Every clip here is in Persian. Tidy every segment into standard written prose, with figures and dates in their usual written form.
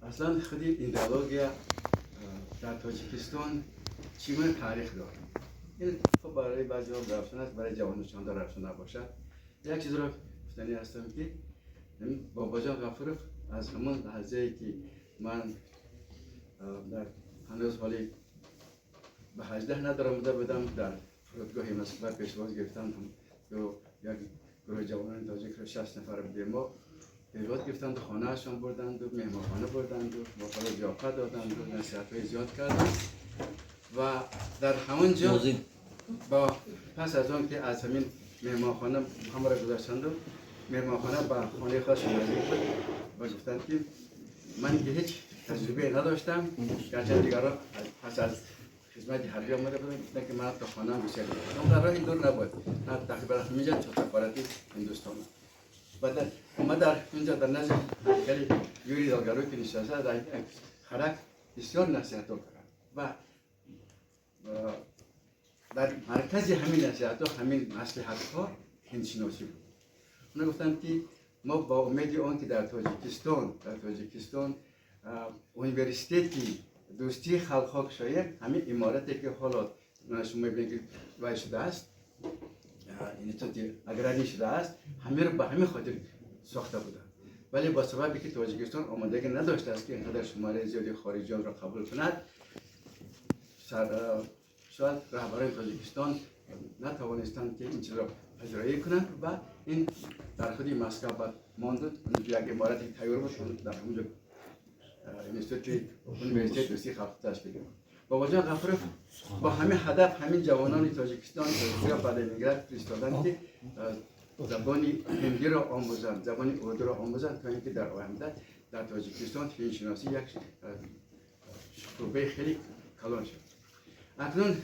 اصلا خود ایدئولوژی در تاجیکستان چگونه تاریخ دارد. این خب برای بعضی ها روشن است، برای جوانشان در روشن نباشد. یک چیز را گفتنی هستم که بابا جان غفورов از همون لحظه ای که من در هنوز حالی به 18 ندارم بدم در فرودگاه مسکو پیشواز گرفتم دو یک گروه جوانان تاجیک را 60 نفر بودیم ما پیشواز گرفتند و خانه هاشان بردند و مهمانخانه بردند و بالا ضیافت دادند و نصیحت‌های زیاد کردند و در همونجا با پس از آن که از همین مهمانخانه همه را گذاشتند و مهمانخانه به خانه خودشون نزدیک بود و گفتند که من که هیچ تجربه نداشتم گرچه دیگران پس از خدمت حربی آمده بودن گفتن که من تا خانه‌ام بسیار اون در راه این دور نبود نه تقریبا همینجا تا سفارت هندوستان و ما در اینجا در نزد خیلی یوری دلگرو که نشسته در خرک بسیار نصیحت کرد و در مرکز همین نصیحت ها همین مصلحت ها هندشناسی بود. اونا گفتن که ما با امید آن که در تاجیکستان یونیورسیتی دوستی خلق ها شاید همین امارتی که حالا شما ببینید که وای شده است اینستیتوت اگراری شده است همه رو به همین خاطر ساخته بودن ولی با سببی که تاجیکستان آمادگی نداشته است که اینقدر شماره زیادی خارجیان را قبول کند شاید رهبران تاجیکستان نتوانستند که این چیز را اجرایی کنند و این در خودی مسکو ماند یک امارتی تیار بود در همونجا اینستیتوت یونیورسیتی دوستی خلق تشکیل داد. بابا جان غفورov با همین هدف همین جوانان تاجیکستان روسیه بعد میگرد فرستادند که زبان هندی را آموزند، زبان اردو را آموزند تا اینکه در آینده در تاجیکستان هندشناسی یک شعبه خیلی کلان شد. اکنون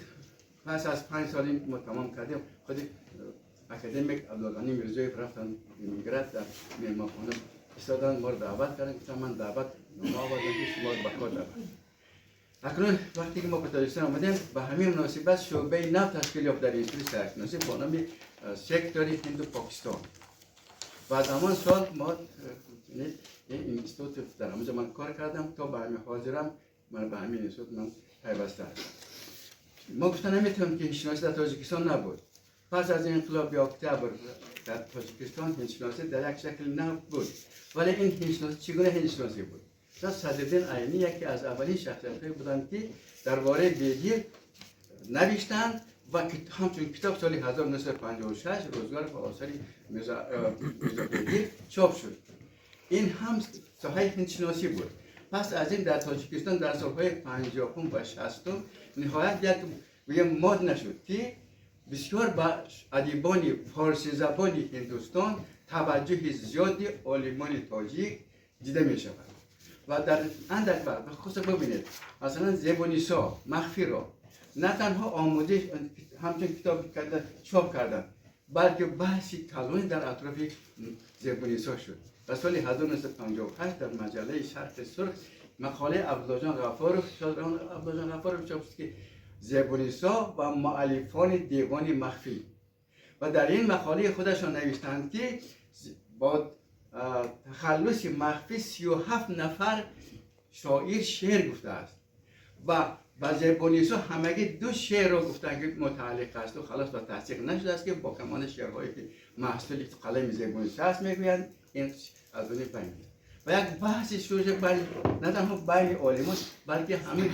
پس از 5 سال ما تمام کردیم خود اکادمیک عبدالغنی میرزایف رفتن میگرد در مهمانخانه ایستادن ما رو دعوت کردن که من دعوت ما آوردن که شما رو به کار دعوت. اکنون وقتی که ما به تاجیکستان آمدیم به همین مناسبت شعبه نو تشکیل یافت در اینستیتوت سرشناسی با نام سکتور هندو پاکستان. بعد همان سال ما این اینستیتوت در همونجا من کار کردم تا به همین حاضرم من به همین اینستیتوت من پیوسته هستم. ما گفتن نمیتونم که هندشناسی در تاجیکستان نبود. پس از انقلاب اکتبر در تاجیکستان هندشناسی در یک شکل نبود ولی این هندشناسی چگونه هندشناسی بود؟ صدرالدین عینی یکی از اولین شخصیت‌هایی بودند که درباره بیگیر نوشتند و همچون کتاب سال 1956 روزگار با آثار میرزا بیگیر چاپ شد. این هم ساحه هندشناسی بود. پس از این در تاجیکستان در سالهای 50 و 60 نهایت یک مد نشد که بسیار با ادیبان فارسی زبان هندوستان توجه زیادی عالمان تاجیک دیده می شود و در اندک وقت خصوصا ببینید مثلا زبونیسا مخفی را نه تنها آموزش همچون کتاب چاپ کردن بلکه بحثی کلانی در اطراف زبونیسا شد و سال 1958 در مجله شرق سرخ مقاله عبدالله جان غفورov چاپ شد که زبونیسا و مؤلفان دیوان مخفی و در این مقاله خودشان نوشتند که با تخلص مخفی 37 نفر شاعر شعر گفته است و زبونیسا همگی 2 شعر را گفتند که متعلق است و خلاص و تصدیق نشده است که با کمان شعرهایی که محصول قلم زبونیسا است میگویند این از اون پنج و یک بحثی شروع شد نه تنها بین عالمان بلکه همین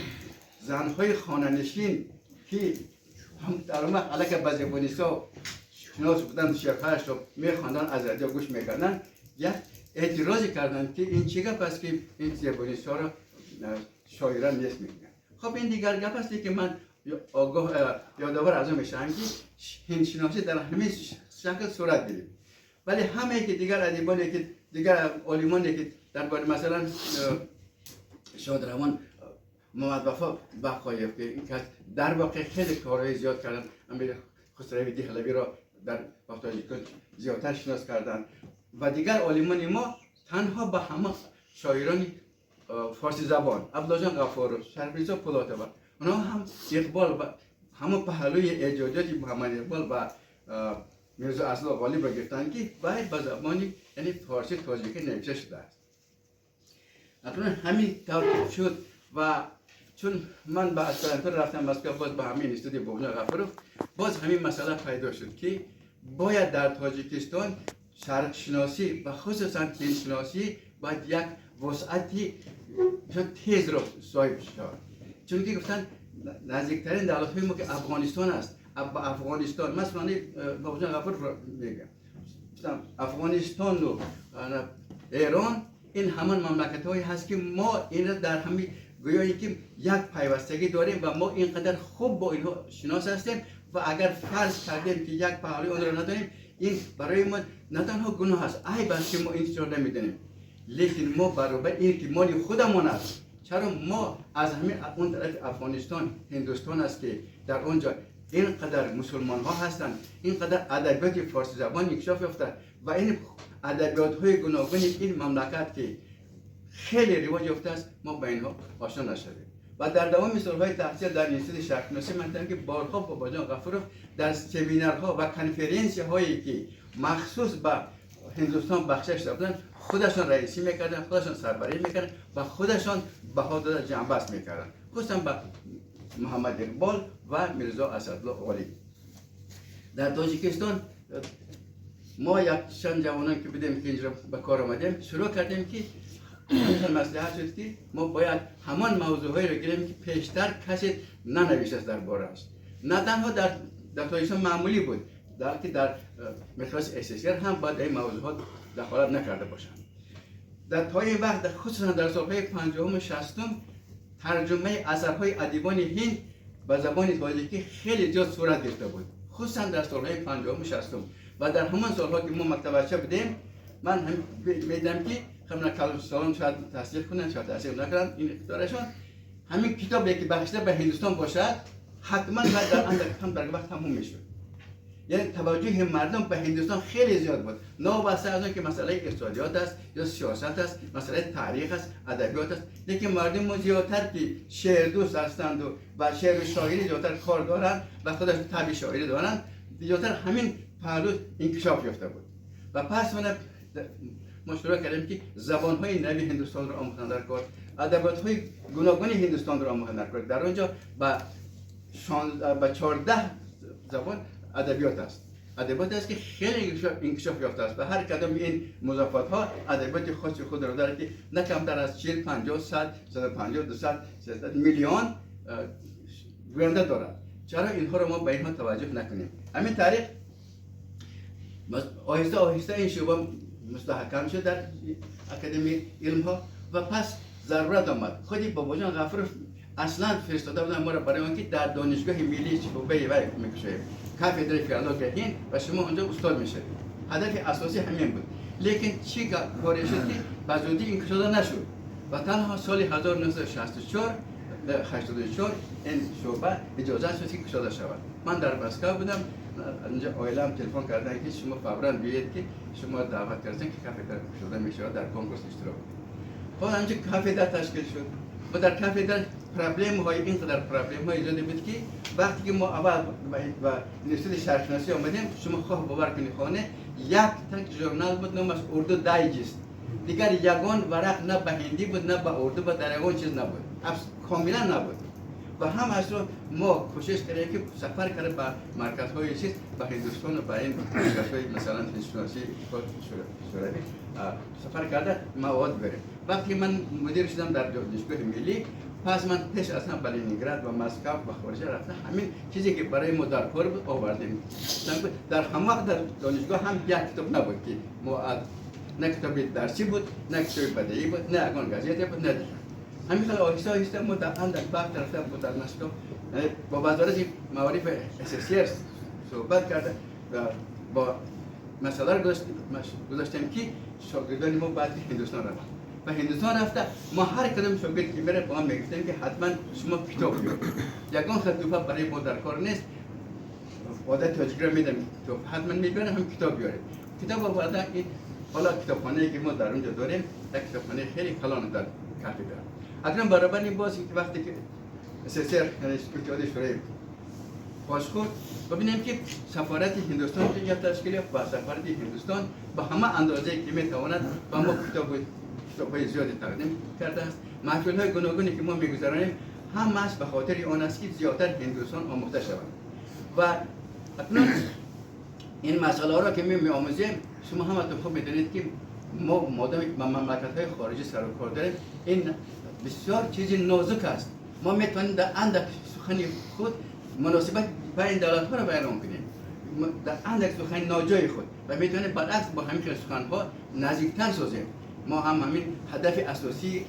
زنهای خانه‌نشین که هم در اون وقت علاقه به زبونیسا شناس بودن شعرهایش رو میخواندن از رادیو گوش میکردن یک اعتراض کردن که این چه گپ است که این زبونیسا را شاعران نیست میگن. خب این دیگر گپ است که من یادآور از اون میشم که هندشناسی در همه شکل صورت گرفت ولی همه که دیگر ادیبانی که دیگر عالمانی که درباره مثلا شادروان محمد وفا بقایف که در واقع خیلی کارهای زیاد کردن امیر خسروی دهلوی را در تاجیکستان زیادتر شناس کردن و دیگر عالمان ما تنها به همه شاعران فارسی زبان عبدالله جان غفورov شرف‌رضا پولاتوف اونها هم اقبال و همه پهلوی ایجادات محمد اقبال و میرزا اسدالله غالب را گرفتن که باید به زبانی یعنی فارسی تاجیکی نوشته شده است اکنون همین توقف شد و چون من به اسپرانتو رفتم مسکو، باز به همین استودی بوبنا غفورov باز همین مسئله پیدا شد که باید در تاجیکستان شرق شناسی و خصوصا هند شناسی باید یک وسعتی تیز را صاحب شود، چون که گفتن نزدیکترین دولت های ما که افغانستان است. افغانستان مثلا بابا جان غفور میگم افغانستان و ایران این همان مملکت هایی هست که ما این را در همین گویایی که یک پیوستگی داریم و ما اینقدر خوب با اینها شناس هستیم و اگر فرض کردیم که یک پهلوی آن را نداریم این برای ما نه تنها گناه است، عیب است که ما این را نمیدونیم. لیکن ما برابر این که مال خودمان است، چرا ما از همین اون طرف افغانستان هندوستان است که در اونجا اینقدر مسلمان ها هستند، اینقدر ادبیات فارسی زبان انکشاف یافته و این ادبیات های گوناگون این مملکت که خیلی رواج یافته است، ما با اینها آشنا نشویم. و در دوام سالهای تحصیل در انستیتوت شهرشناسی من دیدم که بارها بابا جان غفورov در سمینارها و کنفرانسی هایی که مخصوص به هندوستان بخشش دادن خودشان رئیسی میکردن، خودشان سربری میکردن و خودشان بها داده جنبست میکردن، خصوصا به محمد اقبال و میرزا اسدالله غالی. در تاجیکستان ما یک چند جوانان که بودیم که اینجا به کار آمدیم شروع کردیم که مصلحت شد که ما باید همان موضوعهایی رو گیریم که پیشتر کسی ننوشته است درباره‌اش. نه تنها در تاجیکستان معمولی بود، بلکه در مقیاس اساسی‌تر هم باید این موضوعات دخالت نکرده باشند. در تا این وقت خصوصا در سالهای 50 و 60 ترجمه اثرهای ادیبان هند به زبان تاجیکی خیلی زیاد صورت گرفته بود، خصوصا در سالهای 50 و 60 و در همان سالها که ما مکتب بچه بودیم. من هم میدم که خیلی کلام سالان شاید تصدیق کنن شاید تصدیق نکنن این اقتدارشون، همین کتابی که بخشیده به هندوستان باشد حتما باید در اندک در وقت تموم میشد. یعنی توجه مردم به هندوستان خیلی زیاد بود، نابسته از اون که مسئله اقتصادیات است یا سیاست است، مسئله تاریخ است، ادبیات است، لیکن مردم ما زیادتر که شعر دوست هستند و شعر و شاعری زیادتر کار دارند و خودشون طبع شاعری دارند، زیادتر همین پهلو انکشاف یافته بود. و پس ما شروع کردیم که زبان‌های نوی هندوستان را آموختن در کار، ادبیات‌های گوناگون هندوستان را آموختن در کار. در اونجا با 14 زبان ادبیات است که خیلی انکشاف یافته است و هر کدام این مضافات‌ها ادبیات خاص خود را دارد که نه کمتر از 40 50 100 150 200 300 میلیون گوینده دارد. چرا اینها را ما به اینها توجه نکنیم؟ همین طریق آهسته آهسته این شعبه مستحکم شد در اکادمی علم ها و پس ضرورت آمد. خودی بابا جان غفورov اصلا فرستاده بودن ما را برای آنکه در دانشگاه ملی شعبه وی میکشیم کافدره فیلولوژی هند و شما اونجا استاد میشید. هدف اساسی همین بود، لیکن چی کاری شد که به زودی این کشاده نشد و تنها سال 1964 این شعبه اجازه شد که کشاده شود. من در مسکو بودم، اونجا آیلم تلفن کردن که شما فوراً بیایید که شما دعوت کردن که کافدره شده میشه در کنکورس اشتراک کنید. بعد اونجا کافدره تشکیل شد و در کافدره پرابلم های اینقدر پرابلم های ایجاد بود که وقتی که ما اول و انستیتوت شهرشناسی آمدیم، شما خواه باور کنید خانه یک تک ژورنال بود نام از اردو دایجست، دیگر یگان ورق نه به هندی بود نه به اردو بود، در یگان چیز نبود، کاملا نبود. و هم از ما کوشش کردیم که سفر کرده به مرکزهای چیز به هندوستان و به این مرکزهای مثلا هندوستانی شوروی سفر کرده مواد بریم. وقتی من مدیر شدم در دانشگاه ملی، پس من پیش از هم به لنینگراد و مسکو و خارج رفتم، همین چیزی که برای ما در کار بود آوردیم. در هم وقت در دانشگاه هم یک کتاب نبود که ما نه کتاب درسی بود، نه کتاب بدیهی بود، نه اگان گازیتی بود، نه دیگر. همین خیلی آهسته آهسته ما در اندک وقت رفتم بود در مسکو با وزارت معارف SSCR صحبت کردم و با مسئله را گذاشتیم که شاگردان ما باید هندوستان رفتن و هندوستان رفته. ما هر کدام شاگرد که بره با هم میگفتیم که حتما شما کتاب بیارید، یگان خطوبه برای ما در کار نیست، عادت تاجیک را میدم تو حتما میبرم هم کتاب بیارید. کتاب آورده این حالا کتابخانه‌ای که ما در اونجا داریم یک کتابخانه خیلی کلان در کافی داریم. اکنون برابر این بازی که وقتی که SSCR یعنی اتحادیه شوروی پاس خورد ببینیم که سفارت هندوستان یا تشکیل و سفارت هندوستان با همه اندازه که میتواند با ما کتاب صحبه زیادی تقدیم کرده است. محفل‌های گوناگونی که ما می‌گذرانیم همش به خاطر آن است که زیادتر هندوستان آموخته شوند و اکنون این مسئله را که می‌آموزیم شما همتون خوب می‌دونید که ما مادامی که با مملکت‌های خارجی سر و کار داریم این بسیار چیزی نازک است. ما می‌توانیم در اندک سخن خود مناسبت با این دولت‌ها را بیان کنیم در اندک سخن ناجای خود و می‌توانیم برعکس با همین سخن‌ها نزدیکتر سازیم. ما هم همین هدف اساسی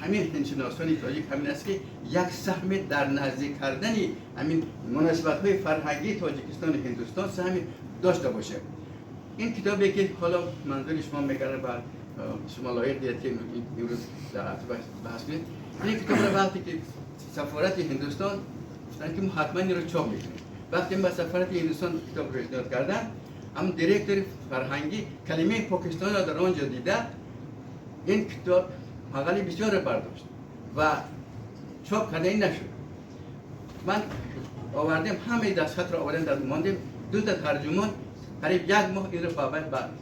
همین هندشناسان تاجیک همین است که یک سهم در نزدیک کردن همین مناسبت‌های فرهنگی تاجیکستان و هندوستان سهمی داشته باشه. این کتابی که حالا منظور شما میگره بعد شما لایق دید که امروز در بحث کنید، این کتاب را وقتی که سفارت هندوستان گفتن که ما حتما این رو چاپ میکنیم. وقتی با سفارت هندوستان کتاب رو پیشنهاد کردن، هم دیرکتور فرهنگی کلمه پاکستان را در آنجا دیده، این کتاب مقاله بسیار برداشت و چاپ کرده این نشد. من آوردیم همه دستخط را آوردیم در ماندیم، دو تا ترجمان قریب یک ماه این را با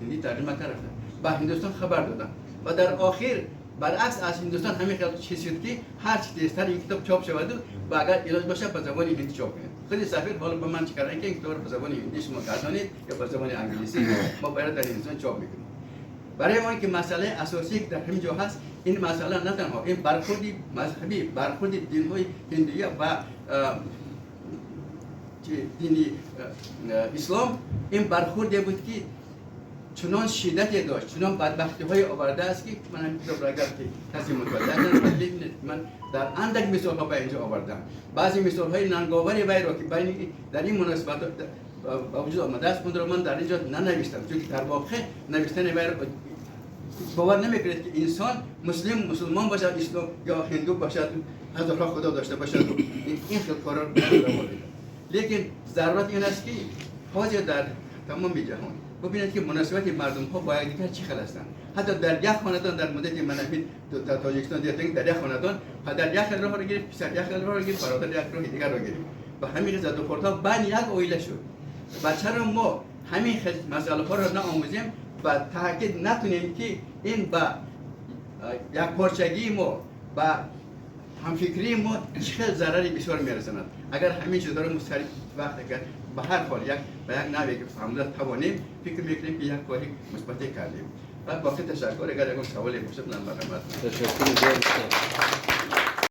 هندی ترجمه کردن با هندوستان خبر دادن و در آخر برعکس از هندوستان همین خیال چیز شد که هر چی تیزتر این کتاب چاپ شود و اگر علاج باشه به زبان هندی چاپ کنید. خیلی سفیر حالا به من چه کردن که این کتاب را به زبان هندی شما گردانید یا به زبان انگلیسی ما باید در هندوستان چاپ میکنیم. برای ما که مسئله اساسی که در همینجا هست این مسئله نه تنها این برخوردی مذهبی برخوردی دین‌های هندی و دینی اسلام این برخوردی بود که چنان شدتی داشت چنان بدبختی‌های آورده است که من این کتاب را اگر که کسی مطالعه کنه من در اندک مثال‌ها به اینجا آوردم. بعضی مثال‌های ننگاوری وی را که بین در این مناسبت با وجود آمده است اون را من در اینجا ننوشتم چون که در واقع نوشتن وی را باور نمی‌کنید که انسان مسلمان باشد اسلام یا هندو باشد هزارها خدا داشته باشد این خیلی کارا را لیکن ضرورت این است که حاجی در تمام جهان ببینید که مناسبت مردم ها با یکدیگر چه خل هستند. حتی در یک خاندان در مدت من در تاجیکستان دیدم در یک خاندان پدر یک راه را گرفت، پسر یک راه را گرفت، برادر یک راه دیگر را گرفت و همین زد و خورد ها بین یک عائله شد. و چرا ما همین مسائل ها را نآموزیم و تاکید نکنیم که این با یک پارچگی ما با همفکری ما چه ضرری بسیار میرساند. اگر همین چیزا رو مستقیم وقت کرد به هر حال به یک نوعی که فهمیده توانیم فکر میکنیم که یک کاری مثبتی کردیم. بعد باقی تشکر اگر یک سوالی باشه من مرحمت. تشکر.